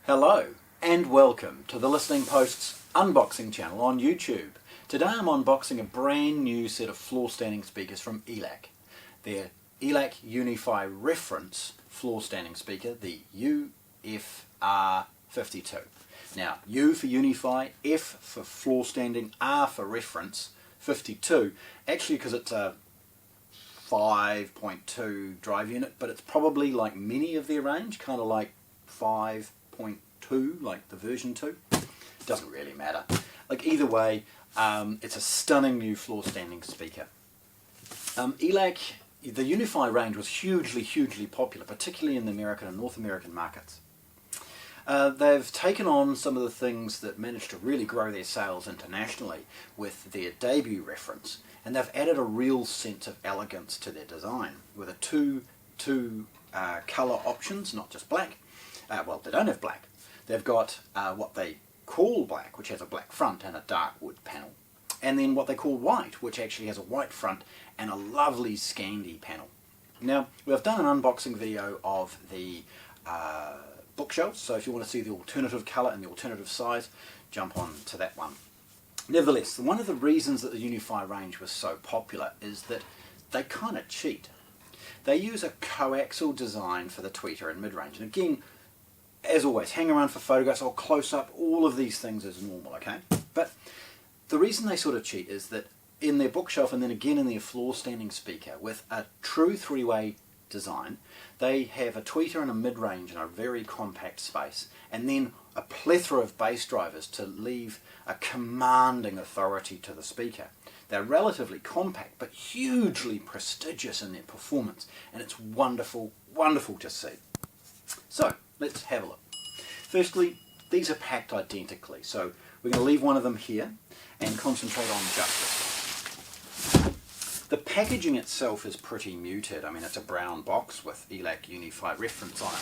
Hello and welcome to the Listening Post's unboxing channel on YouTube. Today I'm unboxing a brand new set of floor-standing speakers from Elac. Their Elac Uni-Fi Reference floor-standing speaker, the UFR52. Now, U for Uni-Fi, F for floor-standing, R for reference, 52. Actually, because it's a 5.2 drive unit, but it's probably like many of their range, kind of like 5.2, like the version 2. Doesn't really matter. Like either way, it's a stunning new floor-standing speaker. Elac, the Uni-Fi range was hugely popular, particularly in the American and North American markets. They've taken on some of the things that managed to really grow their sales internationally with their debut reference, and they've added a real sense of elegance to their design with a two colour options, not just black. Well, they don't have black. They've got what they call black, which has a black front and a dark wood panel, and then what they call white, which actually has a white front and a lovely Scandi panel. Now, we've done an unboxing video of the bookshelves, so if you want to see the alternative colour and the alternative size, jump on to that one. Nevertheless, one of the reasons that the Uni-Fi range was so popular is that they kind of cheat. They use a coaxial design for the tweeter and mid-range, and again, as always, hang around for photographs or close-up, all of these things is normal, okay? But the reason they sort of cheat is that in their bookshelf and then again in their floor-standing speaker with a true three-way design, they have a tweeter and a mid-range in a very compact space, and then a plethora of bass drivers to leave a commanding authority to the speaker. They're relatively compact but hugely prestigious in their performance, and it's wonderful to see. So let's have a look. Firstly, these are packed identically, so we're going to leave one of them here and concentrate on just this. The packaging itself is pretty muted. I mean, it's a brown box with Elac Uni-Fi Reference on it.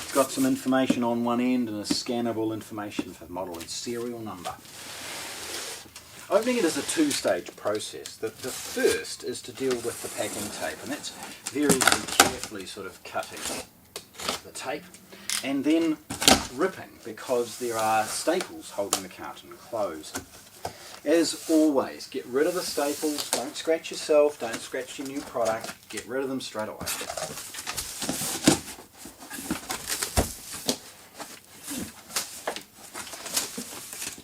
It's got some information on one end and a scannable information for model and serial number. Opening it is a two-stage process. The first is to deal with the packing tape, and that's very carefully sort of cutting the tape and then ripping, because there are staples holding the carton closed. As always, get rid of the staples, don't scratch yourself, don't scratch your new product, get rid of them straight away.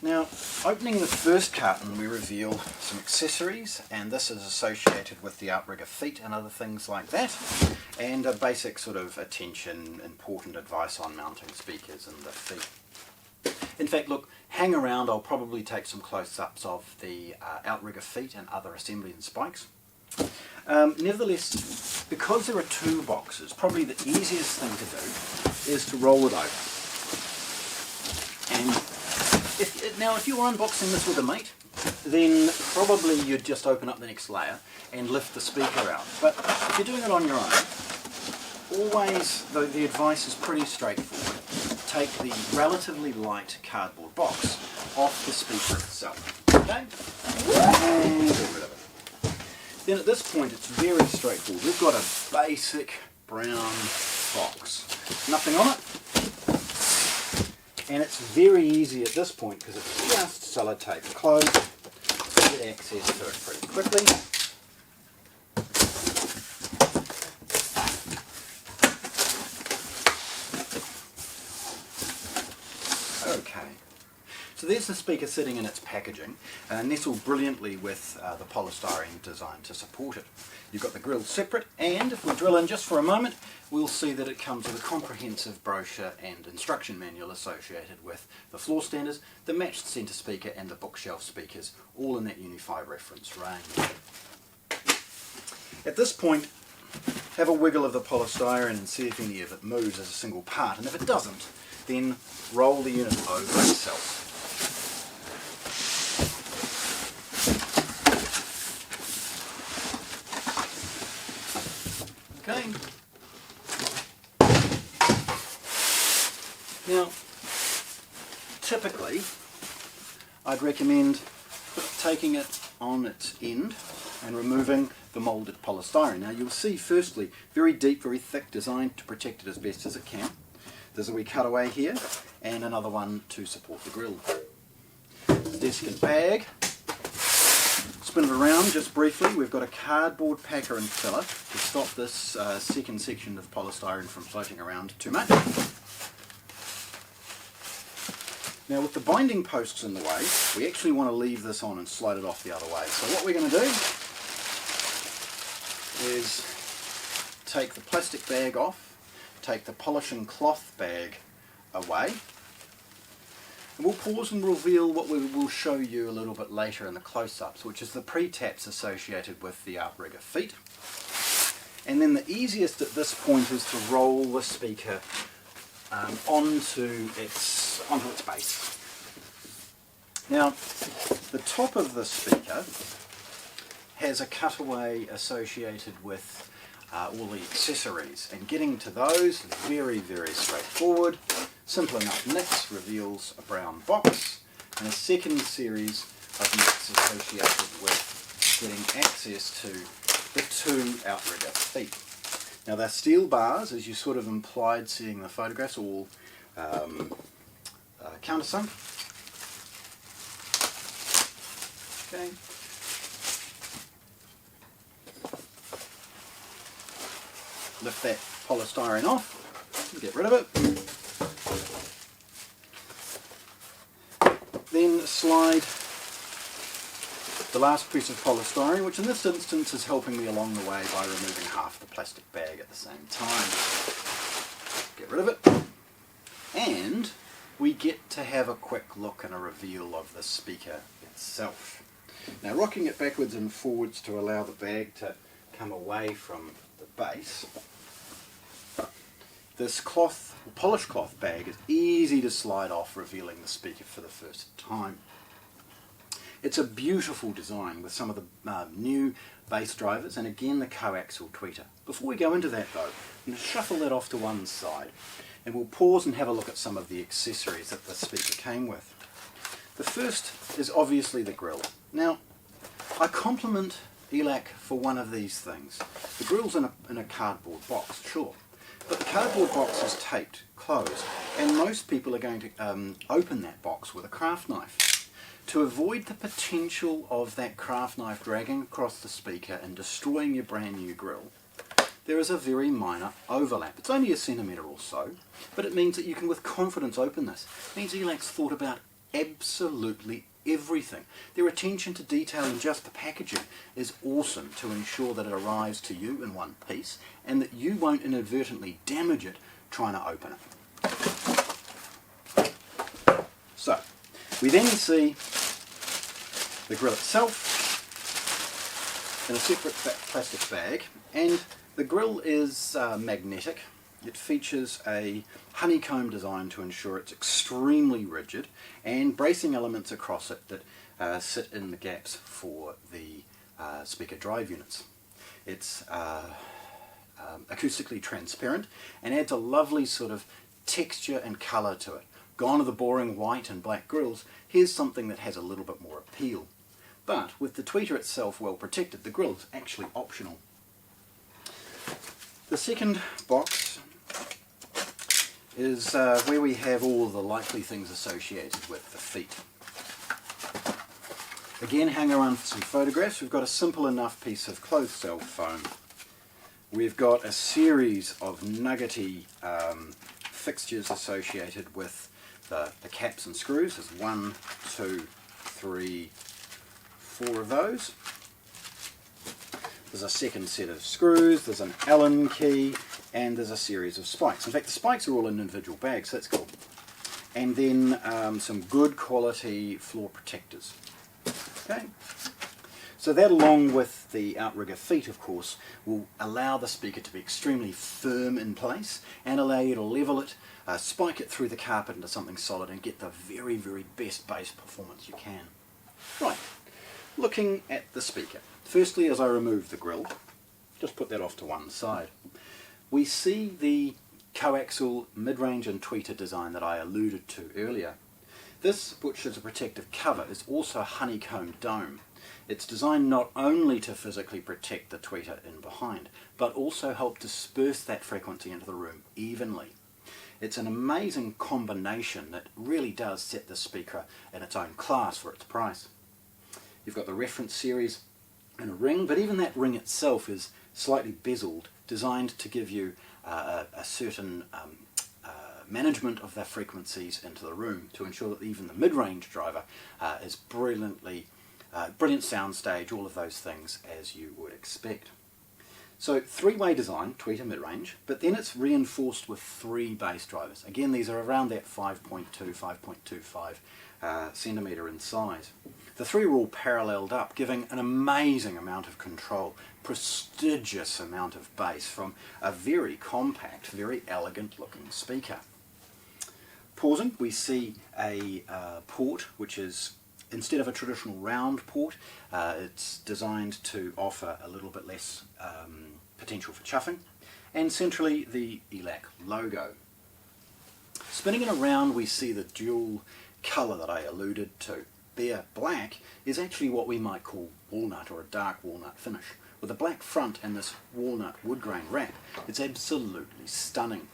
Now, opening the first carton, we reveal some accessories, and this is associated with the outrigger feet and other things like that, and a basic sort of attention, important advice on mounting speakers and the feet. In fact, look, hang around, I'll probably take some close-ups of the outrigger feet and other assembly and spikes. Nevertheless, because there are two boxes, probably the easiest thing to do is to roll it over. And if you were unboxing this with a mate, then probably you'd just open up the next layer and lift the speaker out. But if you're doing it on your own, always, the advice is pretty straightforward. Take the relatively light cardboard box off the speaker itself. Okay? And get rid of it. Then at this point it's very straightforward. We've got a basic brown box. Nothing on it. And it's very easy at this point because it's just sellotape closed. Get access to it pretty quickly. Okay, so there's the speaker sitting in its packaging, nestled brilliantly with the polystyrene design to support it. You've got the grill separate, and if we drill in just for a moment, we'll see that it comes with a comprehensive brochure and instruction manual associated with the floor standers, the matched centre speaker and the bookshelf speakers, all in that Uni-Fi Reference range. At this point, have a wiggle of the polystyrene and see if any of it moves as a single part, and if it doesn't, then roll the unit over itself. Okay. Now, typically, I'd recommend taking it on its end and removing the moulded polystyrene. Now you'll see firstly, very deep, very thick design to protect it as best as it can. There's a wee cutaway here, and another one to support the grill. Desiccant bag. Spin it around just briefly. We've got a cardboard packer and filler to stop this second section of polystyrene from floating around too much. Now with the binding posts in the way, we actually want to leave this on and slide it off the other way. So what we're going to do is take the plastic bag off, take the polishing cloth bag away, and we'll pause and reveal what we will show you a little bit later in the close-ups, which is the pre-taps associated with the outrigger feet. And then the easiest at this point is to roll the speaker onto its base. Now, the top of the speaker has a cutaway associated with all the accessories, and getting to those is very, very straightforward. Simple enough nicks reveals a brown box and a second series of nicks associated with getting access to the two outrigger feet. Now they're steel bars, as you sort of implied seeing the photographs, all countersunk. Okay. Lift that polystyrene off, get rid of it. Then slide the last piece of polystyrene, which in this instance is helping me along the way by removing half the plastic bag at the same time. Get rid of it. And we get to have a quick look and a reveal of the speaker itself. Now rocking it backwards and forwards to allow the bag to come away from the base. This polished cloth bag is easy to slide off, revealing the speaker for the first time. It's a beautiful design with some of the new bass drivers and again the coaxial tweeter. Before we go into that though, I'm going to shuffle that off to one side and we'll pause and have a look at some of the accessories that the speaker came with. The first is obviously the grill. Now, I compliment Elac for one of these things. The grill's in a cardboard box, sure, but the cardboard box is taped closed and most people are going to open that box with a craft knife. To avoid the potential of that craft knife dragging across the speaker and destroying your brand new grill, there is a very minor overlap. It's only a centimetre or so, but it means that you can with confidence open this. It means Elac's thought about absolutely everything. Their attention to detail in just the packaging is awesome to ensure that it arrives to you in one piece and that you won't inadvertently damage it trying to open it. So, we then see the grill itself in a separate plastic bag, and the grill is magnetic. It features a honeycomb design to ensure it's extremely rigid and bracing elements across it that sit in the gaps for the speaker drive units. It's acoustically transparent and adds a lovely sort of texture and colour to it. Gone are the boring white and black grills, here's something that has a little bit more appeal. But with the tweeter itself well protected, the grill is actually optional. The second box is where we have all the likely things associated with the feet. Again, hang around for some photographs. We've got a simple enough piece of clothes cell foam. We've got a series of nuggety fixtures associated with the caps and screws. There's 1, 2, 3, 4 of those. There's a second set of screws, there's an Allen key, and there's a series of spikes. In fact, the spikes are all in individual bags, so that's cool. And then some good quality floor protectors. Okay. So that, along with the outrigger feet, of course, will allow the speaker to be extremely firm in place and allow you to level it, spike it through the carpet into something solid and get the very, very best bass performance you can. Right, looking at the speaker. Firstly, as I remove the grill, just put that off to one side, we see the coaxial mid-range and tweeter design that I alluded to earlier. This, which is a protective cover, is also a honeycomb dome. It's designed not only to physically protect the tweeter in behind, but also help disperse that frequency into the room evenly. It's an amazing combination that really does set the speaker in its own class for its price. You've got the reference series and a ring, but even that ring itself is slightly bezeled, designed to give you a certain management of their frequencies into the room to ensure that even the mid-range driver is brilliant soundstage, all of those things as you would expect. So three-way design, tweeter mid-range, but then it's reinforced with three bass drivers. Again, these are around that 5.2, 5.25 centimetre in size. The three are all paralleled up, giving an amazing amount of control, prestigious amount of bass from a very compact, very elegant looking speaker. Pausing, we see a port which is, instead of a traditional round port, it's designed to offer a little bit less potential for chuffing, and centrally the Elac logo. Spinning it around, we see the dual colour that I alluded to. Bare black is actually what we might call walnut, or a dark walnut finish. With a black front and this walnut wood grain wrap, it's absolutely stunning.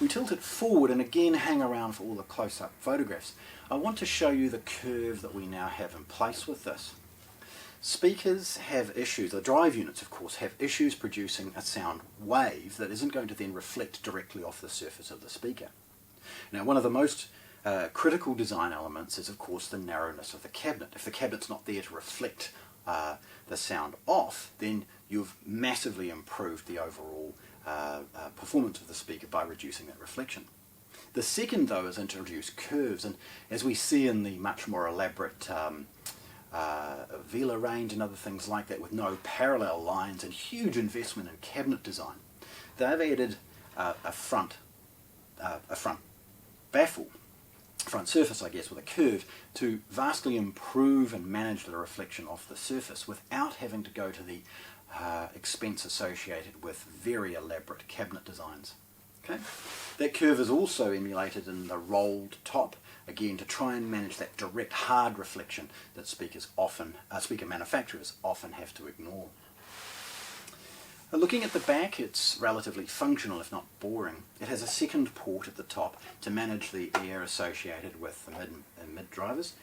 We tilt it forward and again hang around for all the close-up photographs. I want to show you the curve that we now have in place with this. Speakers have issues, the drive units of course, have issues producing a sound wave that isn't going to then reflect directly off the surface of the speaker. Now, one of the most critical design elements is of course the narrowness of the cabinet. If the cabinet's not there to reflect the sound off, then you've massively improved the overall performance of the speaker by reducing that reflection. The second, though, is introduce curves, and as we see in the much more elaborate Vela range and other things like that, with no parallel lines and huge investment in cabinet design, they've added a front baffle, front surface I guess, with a curve to vastly improve and manage the reflection off the surface without having to go to the expense associated with very elaborate cabinet designs. Okay? That curve is also emulated in the rolled top, again to try and manage that direct hard reflection that speaker manufacturers often have to ignore. Looking at the back, it's relatively functional if not boring. It has a second port at the top to manage the air associated with the mid drivers,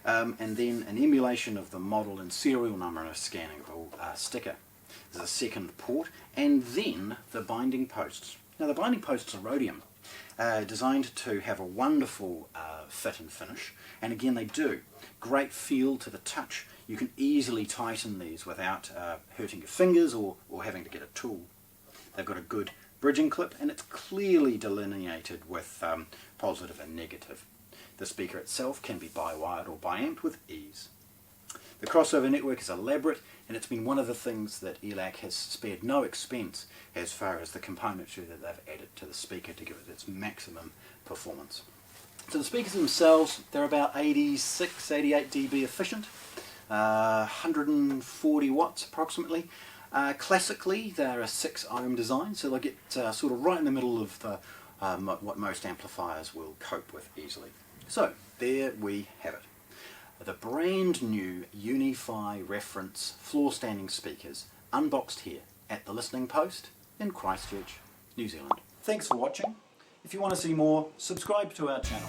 and then an emulation of the model and serial number and a scannable sticker. There's a second port, and then the binding posts. Now the binding posts are rhodium, designed to have a wonderful fit and finish, and again they do. Great feel to the touch. You can easily tighten these without hurting your fingers or having to get a tool. They've got a good bridging clip, and it's clearly delineated with positive and negative. The speaker itself can be bi-wired or bi-amped with ease. The crossover network is elaborate, and it's been one of the things that Elac has spared no expense as far as the componentry that they've added to the speaker to give it its maximum performance. So the speakers themselves, they're about 86, 88 dB efficient, 140 watts approximately. Classically, they're a 6 ohm design, so they get sort of right in the middle of the, what most amplifiers will cope with easily. So there we have it. The brand new Uni-Fi Reference floor standing speakers, unboxed here at the Listening Post in Christchurch, New Zealand. Thanks for watching. If you want to see more, subscribe to our channel.